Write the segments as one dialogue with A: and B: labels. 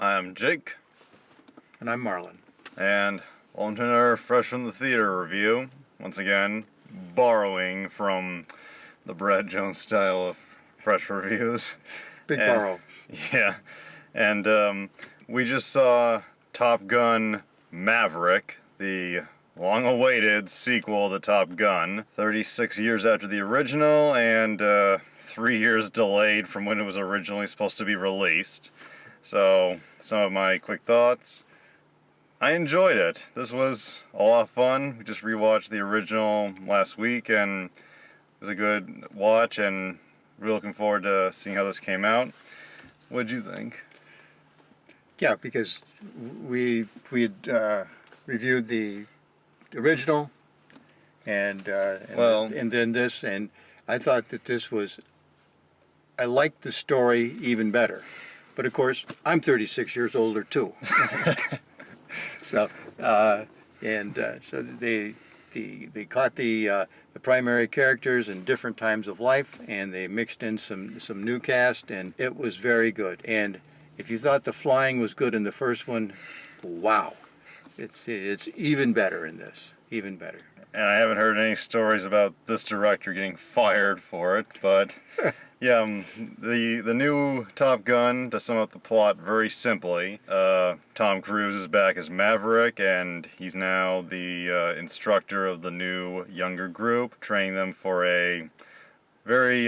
A: I'm Jake,
B: And I'm Marlin.
A: and welcome to our Fresh from the Theater review. Once again, borrowing from the Brad Jones style of fresh reviews.
B: Big borrow.
A: Yeah, and we just saw Top Gun Maverick, the long-awaited sequel to Top Gun, 36 years after the original and 3 years delayed from when it was originally supposed to be released. So, some of my quick thoughts. I enjoyed it. This was a lot of fun. We just rewatched the original last week, and it was a good watch, and we're looking forward to seeing how this came out. What'd you think?
B: Yeah, because we had reviewed the original and then this, and I thought that this was. I liked the story even better, but of course I'm 36 years older too. So they caught the primary characters in different times of life, and they mixed in some new cast, and it was very good. And if you thought the flying was good in the first one, wow, it's even better in this, even better.
A: And I haven't heard any stories about this director getting fired for it, but yeah, the new Top Gun, to sum up the plot very simply, Tom Cruise is back as Maverick, and he's now the instructor of the new younger group, training them for a very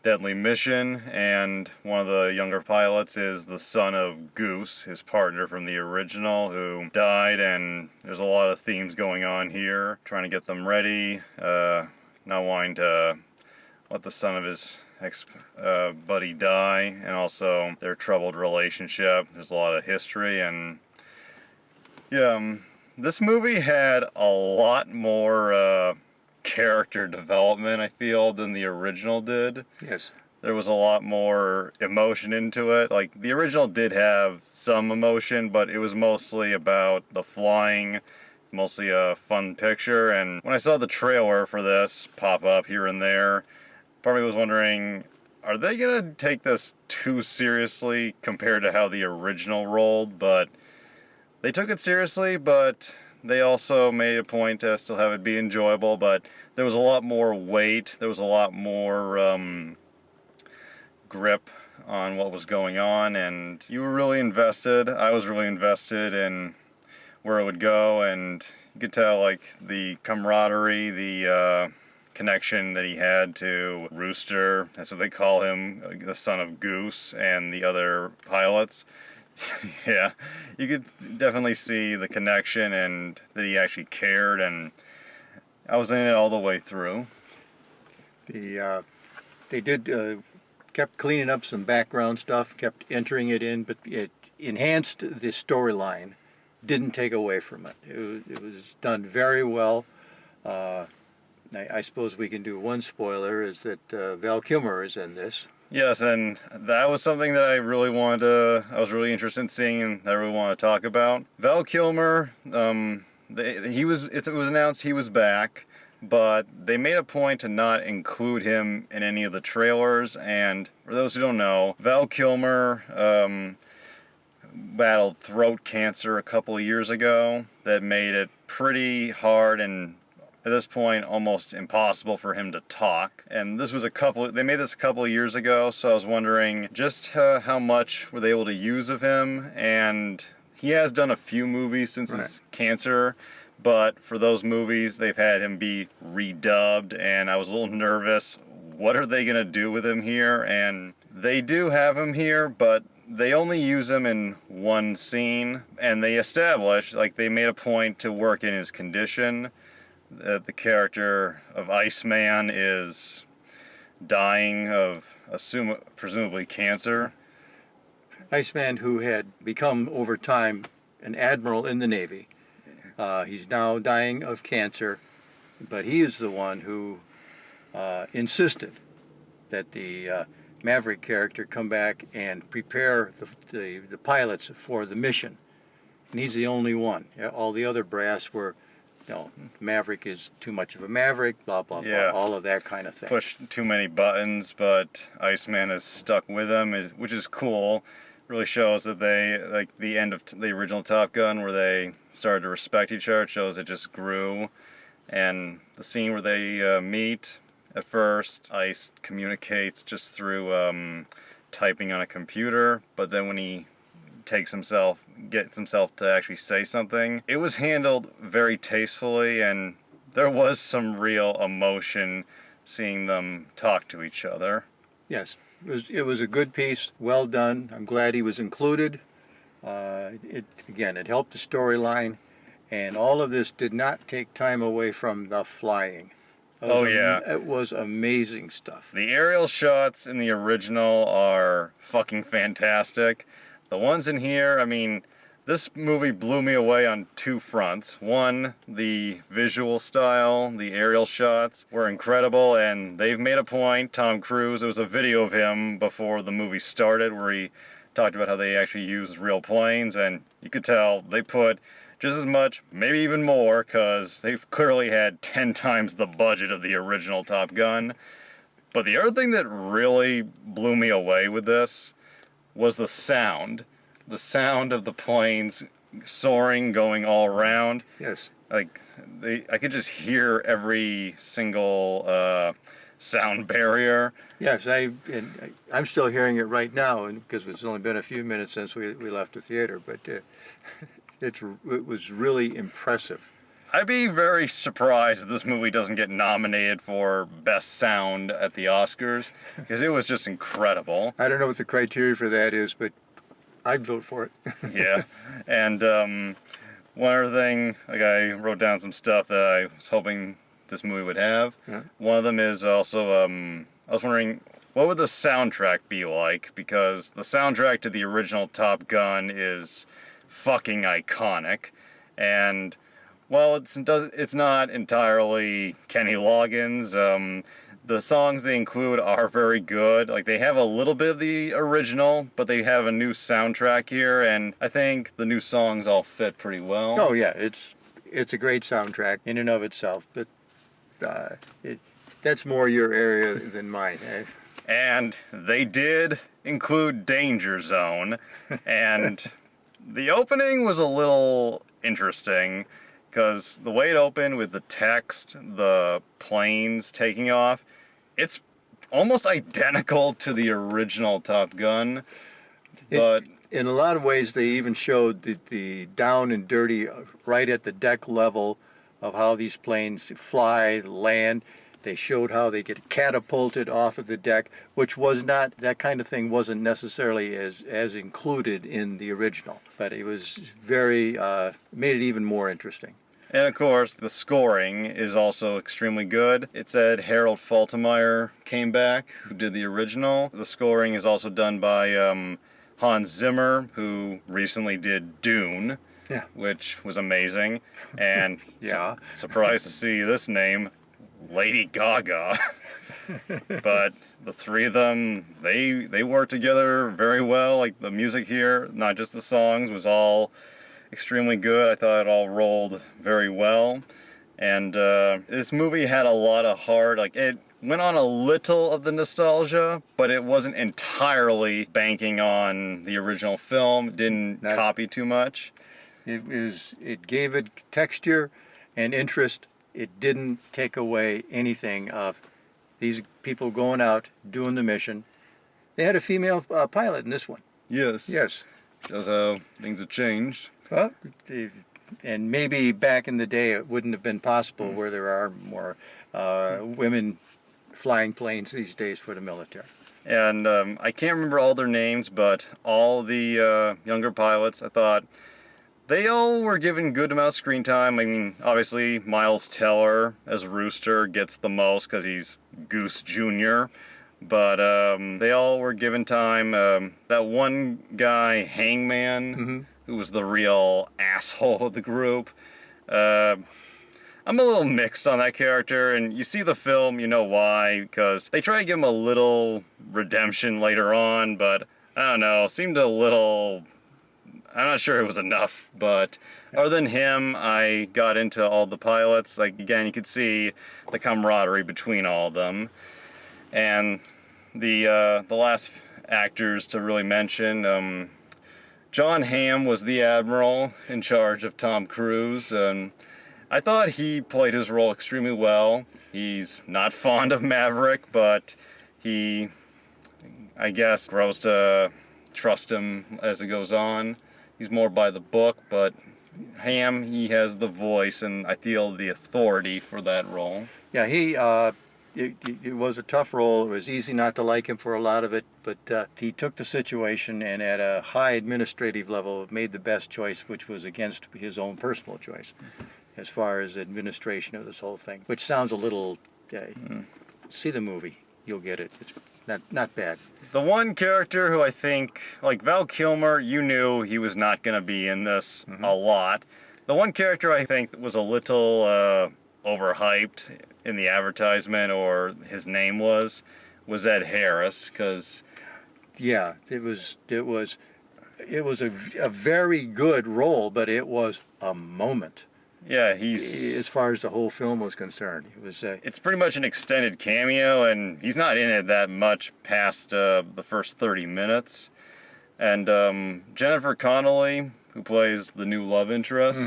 A: deadly mission, and one of the younger pilots is the son of Goose, his partner from the original, who died, and there's a lot of themes going on here, trying to get them ready, not wanting to let the son of his ex-buddy die, and also their troubled relationship. There's a lot of history, and yeah, this movie had a lot more character development, I feel, than the original did.
B: Yes.
A: There was a lot more emotion into it. Like, the original did have some emotion, but it was mostly about the flying, mostly a fun picture. And when I saw the trailer for this pop up here and there, part of me was wondering, are they gonna take this too seriously compared to how the original rolled? But they took it seriously, but they also made a point to still have it be enjoyable. But there was a lot more weight, there was a lot more grip on what was going on, and you were really invested. I was really invested in where it would go, and you could tell, like, the camaraderie, the connection that he had to Rooster, that's what they call him, the son of Goose, and the other pilots. Yeah, you could definitely see the connection, and that he actually cared, and I was in it all the way through.
B: They kept cleaning up some background stuff, kept entering it in, but it enhanced the storyline, didn't take away from it. It was done very well. I suppose we can do one spoiler, is that Val Kilmer is in this.
A: Yes, and that was something that I was really interested in seeing, and that I really want to talk about. Val Kilmer, it was announced he was back, but they made a point to not include him in any of the trailers, and for those who don't know, Val Kilmer battled throat cancer a couple of years ago that made it pretty hard and at this point almost impossible for him to talk. And they made this a couple of years ago, so I was wondering just how much were they able to use of him. And he has done a few movies since his cancer, but for those movies they've had him be redubbed, and I was a little nervous. What are they gonna do with him here? And they do have him here, but they only use him in one scene, and they made a point to work in his condition. The character of Iceman is dying of presumably cancer.
B: Iceman, who had become over time an admiral in the Navy, he's now dying of cancer, but he is the one who insisted that the Maverick character come back and prepare the pilots for the mission. And he's the only one. All the other brass were, Maverick is too much of a Maverick, blah, blah, blah, all of that kind of thing.
A: Push too many buttons, but Iceman is stuck with him, which is cool. really shows that they, like the end of the original Top Gun where they started to respect each other, it shows it just grew. And the scene where they meet, at first, Ice communicates just through typing on a computer, but then when he gets himself to actually say something, it was handled very tastefully, and there was some real emotion seeing them talk to each other.
B: Yes, it was a good piece, well done. I'm glad he was included. It helped the storyline, and all of this did not take time away from the flying. It was amazing stuff.
A: The aerial shots in the original are fucking fantastic. The ones in here, I mean, this movie blew me away on two fronts. One, the visual style, the aerial shots were incredible, and they've made a point, Tom Cruise, it was a video of him before the movie started where he talked about how they actually used real planes, and you could tell they put just as much, maybe even more, because they clearly had 10 times the budget of the original Top Gun. But the other thing that really blew me away with this was the sound. The sound of the planes soaring, going all around.
B: Yes.
A: Like, I could just hear every single sound barrier.
B: Yes, I'm still hearing it right now, and because it's only been a few minutes since we left the theater, but it was really impressive.
A: I'd be very surprised if this movie doesn't get nominated for Best Sound at the Oscars, because it was just incredible.
B: I don't know what the criteria for that is, but I'd vote for it.
A: Yeah, and one other thing, like I wrote down some stuff that I was hoping this movie would have.
B: Yeah.
A: One of them is also, I was wondering, what would the soundtrack be like? Because the soundtrack to the original Top Gun is fucking iconic, and while it's not entirely Kenny Loggins, the songs they include are very good. Like, they have a little bit of the original, but they have a new soundtrack here, and I think the new songs all fit pretty well.
B: Oh yeah, it's a great soundtrack in and of itself, but that's more your area than mine.
A: And they did include Danger Zone, and the opening was a little interesting, because the way it opened with the text, the planes taking off, it's almost identical to the original Top Gun, but
B: in a lot of ways they even showed the down and dirty right at the deck level of how these planes fly, land. They showed how they get catapulted off of the deck, which was not, that kind of thing wasn't necessarily as included in the original, but it was very, made it even more interesting.
A: And of course, the scoring is also extremely good. It said Harold Faltermeyer came back, who did the original. The scoring is also done by Hans Zimmer, who recently did Dune,
B: Yeah.
A: which was amazing. And
B: Yeah.
A: surprised to see this name, Lady Gaga. But the three of them, they worked together very well. Like, the music here, not just the songs, was all extremely good. I thought it all rolled very well, and this movie had a lot of heart. Like, it went on a little of the nostalgia, but it wasn't entirely banking on the original film. It didn't copy too much.
B: It gave it texture and interest. It didn't take away anything of these people going out doing the mission. They had a female pilot in this one.
A: Yes.
B: Yes.
A: Shows how things have changed.
B: Well, and maybe back in the day it wouldn't have been possible where there are more women flying planes these days for the military.
A: And I can't remember all their names, but all the younger pilots, I thought, they all were given good amount of screen time. I mean, obviously, Miles Teller as Rooster gets the most because he's Goose Jr., but they all were given time. That one guy, Hangman, who was the real asshole of the group, I'm a little mixed on that character, and you see the film, you know why, because they try to give him a little redemption later on, but I don't know, seemed a little, I'm not sure it was enough, but other than him, I got into all the pilots. Like, again, you could see the camaraderie between all of them. And the last actors to really mention, John Hamm was the admiral in charge of Tom Cruise, and I thought he played his role extremely well. He's not fond of Maverick, but he, I guess, grows to trust him as it goes on. He's more by the book, but Hamm, he has the voice and I feel the authority for that role.
B: Yeah, it was a tough role. It was easy not to like him for a lot of it, but he took the situation and at a high administrative level made the best choice, which was against his own personal choice as far as administration of this whole thing, which sounds a little, see the movie, you'll get it. It's not bad.
A: The one character who I think, like Val Kilmer, you knew he was not going to be in this a lot. The one character I think was a little overhyped in the advertisement, or his name was Ed Harris, because
B: yeah, it was a very good role, but it was a moment.
A: yeah, he's,
B: as far as the whole film was concerned, it was.
A: It's pretty much an extended cameo, and he's not in it that much past the first 30 minutes. And Jennifer Connolly, who plays the new love interest,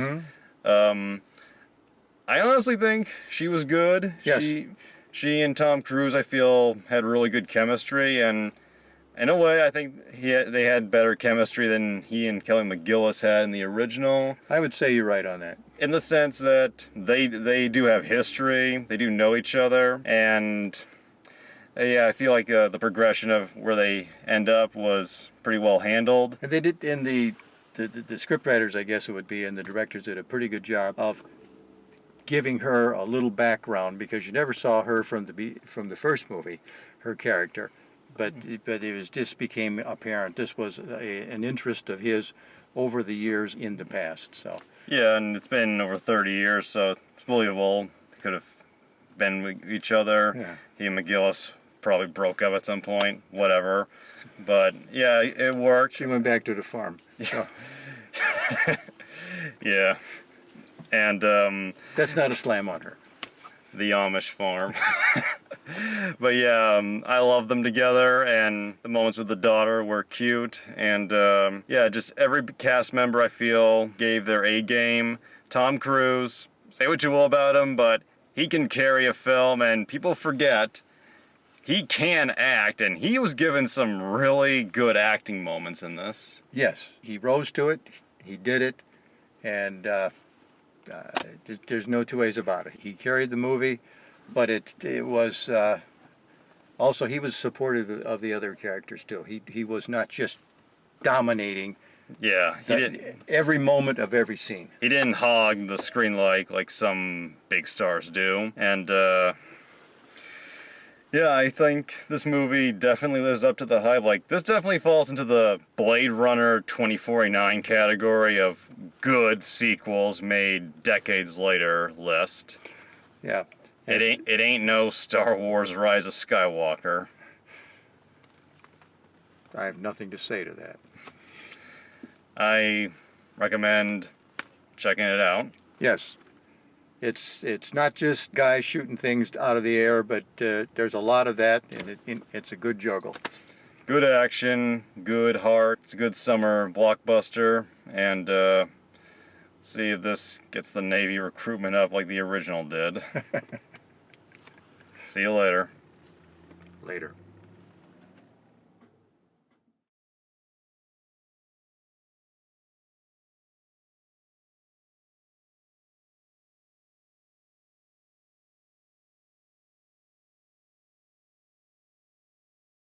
A: I honestly think she was good.
B: Yes.
A: She and Tom Cruise, I feel, had really good chemistry, and in a way, I think they had better chemistry than he and Kelly McGillis had in the original.
B: I would say you're right on that.
A: In the sense that they do have history, they do know each other, and yeah, I feel like the progression of where they end up was pretty well handled.
B: And they did, in the scriptwriters, I guess it would be, and the directors did a pretty good job of giving her a little background, because you never saw her from the first movie, her character, but it was just became apparent this was an interest of his over the years in the past. So
A: yeah, and it's been over 30 years, so it's believable. They could have been with each other.
B: yeah.
A: He and McGillis probably broke up at some point, whatever. But yeah, it worked.
B: She went back to the farm. So.
A: Yeah. And
B: That's not a slam on her.
A: the Amish farm. But yeah, I love them together, and the moments with the daughter were cute. And yeah, just every cast member I feel gave their A game. Tom Cruise, say what you will about him, but he can carry a film, and people forget he can act, and he was given some really good acting moments in this.
B: Yes, he rose to it. He did it, and there's no two ways about it. He carried the movie, but it was also, he was supportive of the other characters too. He was not just dominating.
A: Yeah,
B: Every moment of every scene.
A: He didn't hog the screen like some big stars do. And yeah, I think this movie definitely lives up to the hype. Like, this definitely falls into the Blade Runner 2049 category of good sequels made decades later list.
B: Yeah.
A: It ain't no Star Wars Rise of Skywalker.
B: I have nothing to say to that.
A: I recommend checking it out.
B: Yes. It's not just guys shooting things out of the air, but there's a lot of that, and it's a good juggle.
A: Good action, good heart. It's a good summer blockbuster, and see if this gets the Navy recruitment up like the original did. See you later.
B: Later.